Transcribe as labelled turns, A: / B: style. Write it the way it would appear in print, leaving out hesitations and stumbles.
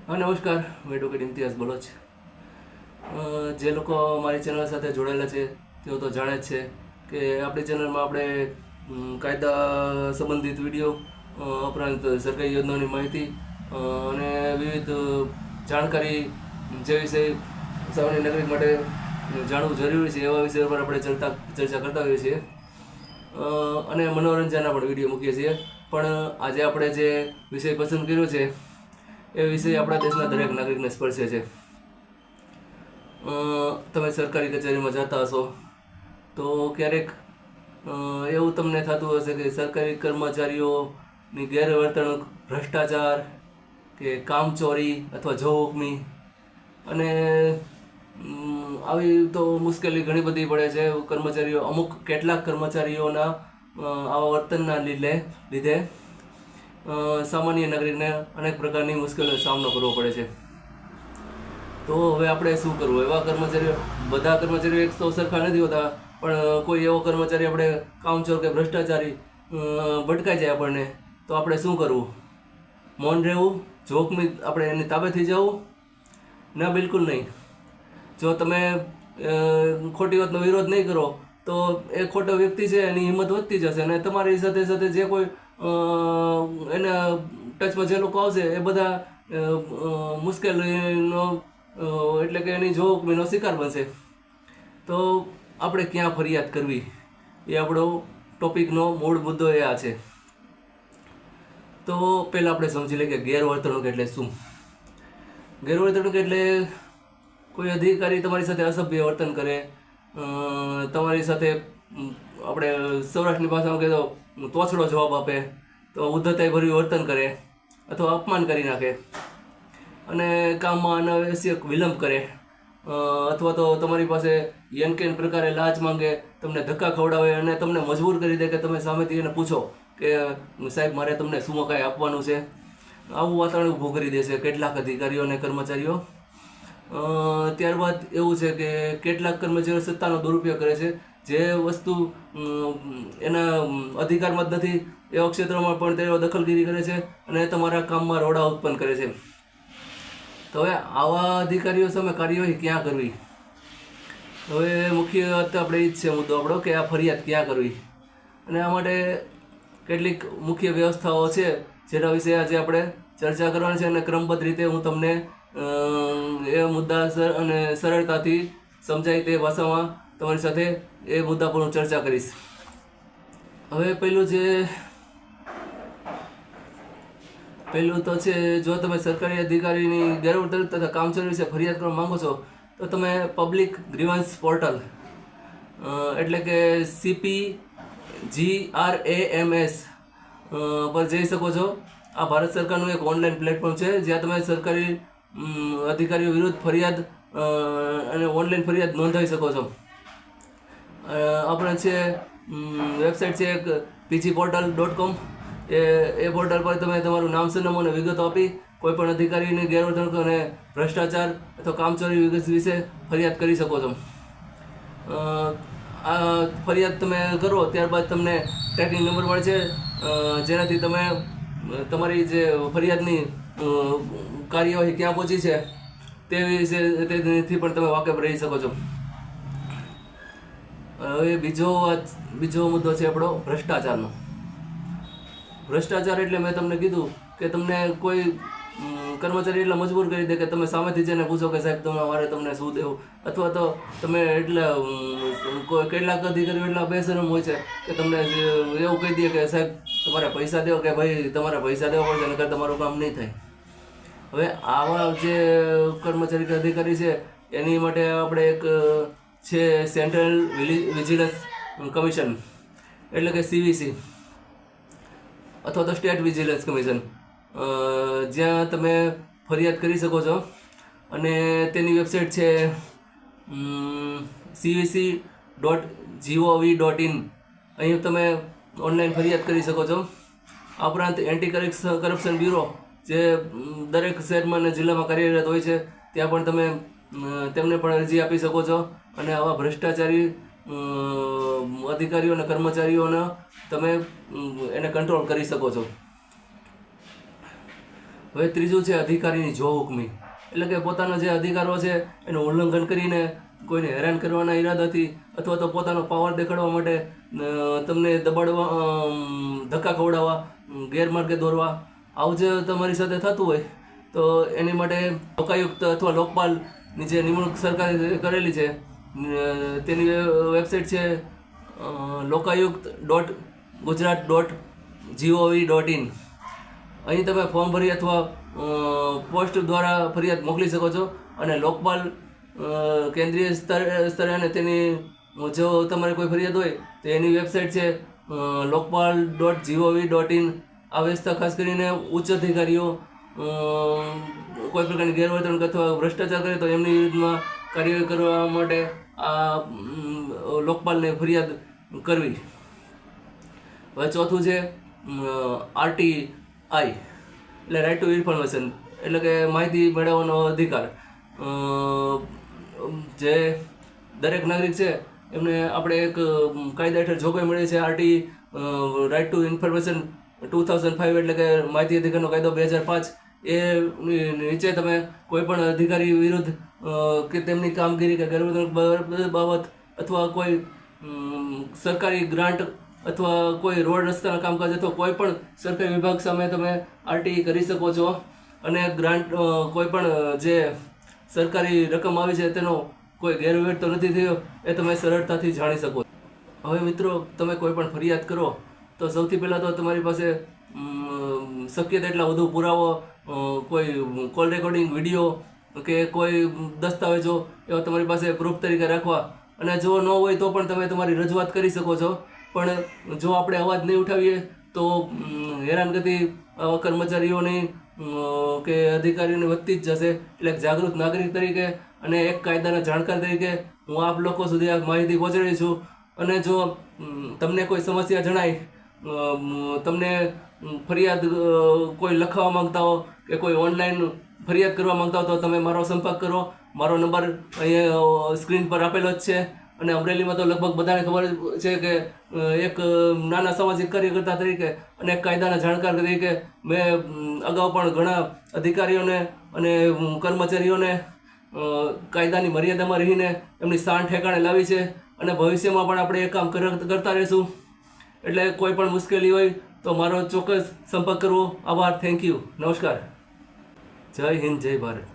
A: हाँ नमस्कार, मैं एडवोकेट इम्तियाज़ बलोच। જે લોકો મારી ચેનલ સાથે જોડાયેલા છે તેઓ તો જાણે જ છે કે આપણી ચેનલમાં આપણે કાયદા સંબંધિત વિડીયો ઉપરાંત સરકારી યોજનાઓની માહિતી અને વિવિધ જાણકારી જે વિષય સામાન્ય નાગરિક માટે જાણવું જરૂરી છે એવા વિષય પર આપણે ચર્ચા કરતા હોઈએ છીએ અને મનોરંજનના પણ વિડીયો મૂકીએ છીએ। પણ આજે આપણે જે વિષય પસંદ કર્યો છે એ વિષય આપણા દેશના દરેક નાગરિકને સ્પર્શે છે। તમે સરકારી કચેરીમાં જતા હશો તો ક્યારેક એવું તમને થતું હશે કે સરકારી કર્મચારીઓની ગેરવર્તણૂક, ભ્રષ્ટાચાર કે કામચોરી અથવા જોહુકમી અને આવી તો મુશ્કેલી ઘણી બધી પડે છે। કર્મચારીઓ કેટલાક કર્મચારીઓના આવા વર્તનના લીધે સામાન્ય નાગરિકને અનેક પ્રકારની મુશ્કેલીનો સામનો કરવો પડે છે। તો હવે આપણે શું કરવું? એવા કર્મચારીઓ, બધા કર્મચારીઓ એક તો સરખા નથી હોતા, પણ કોઈ એવો કર્મચારી આપણે કામચોર કે ભ્રષ્ટાચારી ભટકાઈ જાય આપણને, તો આપણે શું કરવું? મૌન રહેવું? જોખમી આપણે એની તાબે થઈ જવું? ના, બિલકુલ નહીં। જો તમે ખોટી વાતનો વિરોધ નહીં કરો તો એ ખોટો વ્યક્તિ છે એની હિંમત વધતી જશે અને તમારી સાથે સાથે જે કોઈ એના ટચમાં જે લોકો આવશે એ બધા મુશ્કેલીનો એટલે કે એની જોખમીનો શિકાર બનશે। તો આપણે ક્યાં ફરિયાદ કરવી એ આપણો ટોપિકનો મૂળ મુદ્દો એ આ છે। તો પહેલાં આપણે સમજી લઈએ કે ગેરવર્તણૂક એટલે શું। ગેરવર્તણૂક એટલે કોઈ અધિકારી તમારી સાથે અસભ્ય વર્તન કરે, તમારી સાથે આપણે સૌરાષ્ટ્રની ભાષામાં કહીએ તો તોછડો જવાબ આપે, તો ઉદ્ધતાઈ વર્તન કરે અથવા અપમાન કરી નાખે અને કામમાં અનાવશ્યક વિલંબ કરે અથવા તો તમારી પાસે યેન કેન પ્રકારે લાંચ માંગે, તમને ધક્કા ખવડાવે અને તમને મજબૂર કરી દે કે તમે સામેથી એને પૂછો કે સાહેબ મારે તમને શું કાંઈ આપવાનું છે। આવું વાતાવરણ ઊભું કરી દેશે કેટલાક અધિકારીઓ અને કર્મચારીઓ। ત્યારબાદ એવું છે કે કેટલાક કર્મચારીઓ સત્તાનો દુરુપયોગ કરે છે, જે વસ્તુ એના અધિકારમાં જ નથી એવા ક્ષેત્રોમાં પણ તેઓ દખલગીરી કરે છે અને તમારા કામમાં રોડા ઉત્પન્ન કરે છે। તો હવે આવા અધિકારીઓ સામે કાર્યવાહી ક્યાં કરવી? હવે મુખ્ય વાત આપણે એ જ છે મુદ્દો આપણો કે આ ફરિયાદ ક્યાં કરવી, અને આ માટે કેટલીક મુખ્ય વ્યવસ્થાઓ છે જેના વિશે આજે આપણે ચર્ચા કરવાની છે અને ક્રમબદ્ધ રીતે હું તમને એ મુદ્દા અને સરળતાથી સમજાય તે ભાષામાં તમારી સાથે એ મુદ્દા પર હું ચર્ચા કરીશ। હવે પહેલું તો છે, જો તમે સરકારી અધિકારીની ગેરવર્તણૂક તથા કામચોરી વિશે ફરિયાદ કરવા માંગો છો તો તમે પબ્લિક ગ્રીવન્સ પોર્ટલ એટલે કે CPGRAMS પર જઈ શકો છો। આ ભારત સરકારનું એક ઓનલાઈન પ્લેટફોર્મ છે જ્યાં તમે સરકારી અધિકારીઓ વિરુદ્ધ ફરિયાદ અને ઓનલાઈન ફરિયાદ નોંધાવી શકો છો। આપણે છે વેબસાઇટ છે એક pgportal.com। એ પોર્ટલ પર તમે તમારું નામ, સરનામું અને વિગતો આપી કોઈપણ અધિકારીની ગેરવર્તણૂક અને ભ્રષ્ટાચાર અથવા કામચોરી વિશે ફરિયાદ કરી શકો છો। આ ફરિયાદ તમે કરો ત્યારબાદ તમને ટ્રેકિંગ નંબર મળે છે, જેનાથી તમે તમારી જે ફરિયાદની કાર્યવાહી ક્યાં પહોંચી છે તેથી પણ તમે વાકેફ રહી શકો છો। હવે બીજો મુદ્દો છે આપણો ભ્રષ્ટાચારનો। ભ્રષ્ટાચાર એટલે મેં તમને કીધું કે તમને કોઈ કર્મચારી એટલા મજબૂર કરી દે કે તમે સામેથી જઈને પૂછો કે સાહેબ મારે તમને શું દેવું, અથવા તો તમે કેટલાક અધિકારીઓ એટલા બેશરમ હોય છે કે તમને એવું કહી દે કે સાહેબ તમારે પૈસા દેવો, કે ભાઈ તમારે પૈસા દેવા પડશે નહીંતર તમારું કામ નહીં થાય। હવે આવા જે કર્મચારી કે અધિકારી છે એની માટે આપણે એક છે સેન્ટ્રલ વિજિલન્સ કમિશન એટલે કે CVC અથવા તો સ્ટેટ વિજિલન્સ કમિશન, જ્યાં તમે ફરિયાદ કરી શકો છો અને તેની વેબસાઇટ છે cvc.gov.in। અહીં તમે ઓનલાઈન ફરિયાદ કરી શકો છો। આ ઉપરાંત એન્ટી કરપ્શન બ્યુરો જે દરેક શહેરમાં અને જિલ્લામાં કાર્યરત હોય છે ત્યાં પણ તમે તેમને પણ અરજી આપી શકો છો અને આવા ભ્રષ્ટાચારી અધિકારીઓ અને કર્મચારીઓના તમે એને કંટ્રોલ કરી શકો છો। હવે ત્રીજું છે અધિકારીની જોહુકમી, એટલે કે પોતાના જે અધિકારો છે એનું ઉલ્લંઘન કરીને કોઈને હેરાન કરવાના ઈરાદાથી અથવા તો પોતાનો પાવર દેખાડવા માટે તમને દબાડવા, ધક્કા ખવડાવવા, ગેરમાર્ગે દોરવા, આવું જે તમારી સાથે થતું હોય તો એની માટે લોકાયુક્ત અથવા લોકપાલની જે નિમણૂક સરકારે કરેલી છે તેની વેબસાઇટ છે lokaયુkt.gujarat.gov.in. અહીં તમે ફોર્મ ભરી અથવા પોસ્ટ દ્વારા ફરિયાદ મોકલી શકો છો. અને લોકપાલ કેન્દ્રીય સ્તરે અને તેની જો તમારે કોઈ ફરિયાદ હોય તો એની વેબસાઇટ છે lokpal.gov.in. આ વ્યવસ્થા ખાસ કરીને ઉચ્ચ અધિકારીઓ કોઈ પ્રકારની ગેરવર્તણૂક અથવા ભ્રષ્ટાચાર કરે તો એમની વિરુદ્ધમાં કાર્યવાહી કરવા માટે આ લોકપાલને ફરિયાદ કરવી. હવે ચોથું છે RTI એટલે રાઇટ ટુ ઇન્ફોર્મેશન, એટલે કે માહિતી મેળવવાનો અધિકાર. જે દરેક નાગરિક છે એમને આપણે એક કાયદા હેઠળ જોગવાઈ મળી છે RTI રાઇટ ટુ ઇન્ફોર્મેશન 2005, એટલે કે માહિતી અધિકારનો કાયદો 2005. એ નીચે તમે કોઈ પણ અધિકારી વિરુદ્ધ કે તેમની કામગીરી કે ગેરવર્તણૂક બાબત અથવા કોઈ સરકારી ગ્રાન્ટ અથવા કોઈ રોડ રસ્તાના કામકાજ અથવા કોઈ પણ સરકારી વિભાગ સામે તમે RTI કરી શકો છો. અને ગ્રાન્ટ કોઈ પણ જે સરકારી રકમ આવી છે તેનો કોઈ ગેરવ્યવહાર તો નથી થયો એ તમે સરળતાથી જાણી શકો. હવે મિત્રો, તમે કોઈ પણ ફરિયાદ કરો તો સૌથી પહેલાં તો તમારી પાસે શક્ય તેટલા વધુ પુરાવો, કોઈ કોલ રેકોર્ડિંગ, વિડીયો કે કોઈ દસ્તાવેજો એવા તમારી પાસે પ્રૂફ તરીકે રાખવા. અને જો ન હોય તો પણ તમે તમારી રજૂઆત કરી શકો છો. પણ જો આપણે અવાજ નહીં ઉઠાવીએ તો હેરાનગતિ આવા કર્મચારીઓની કે અધિકારીઓની વધતી જ જશે. એટલે એક જાગૃત નાગરિક તરીકે અને એક કાયદાના જાણકાર તરીકે હું આપ લોકો સુધી આ માહિતી પહોંચાડી છું. અને જો તમને કોઈ સમસ્યા જણાય, તમને ફરિયાદ કોઈ લખવા માંગતા હો કે કોઈ ઓનલાઈન ફરિયાદ કરવા માંગતા હો તો તમે મારો સંપર્ક કરો. મારો નંબર અહીંયા સ્ક્રીન પર આપેલો જ છે. અને અમરેલીમાં તો લગભગ બધાને ખબર છે કે એક નાના સામાજિક કાર્યકર્તા તરીકે અને એક કાયદાના જાણકાર તરીકે મેં અગાઉ પણ ઘણા અધિકારીઓને અને કર્મચારીઓને કાયદાની મર્યાદામાં રહીને એમની શાન ઠેકાણે લાવી છે. અને ભવિષ્યમાં પણ આપણે એ કામ કરતા રહીશું. એટલે કોઈ પણ મુશ્કેલી હોય તો મારો ચોક્કસ સંપર્ક કરવો. આભાર. Thank you. નમસ્કાર. જય હિન્દ, જય ભારત.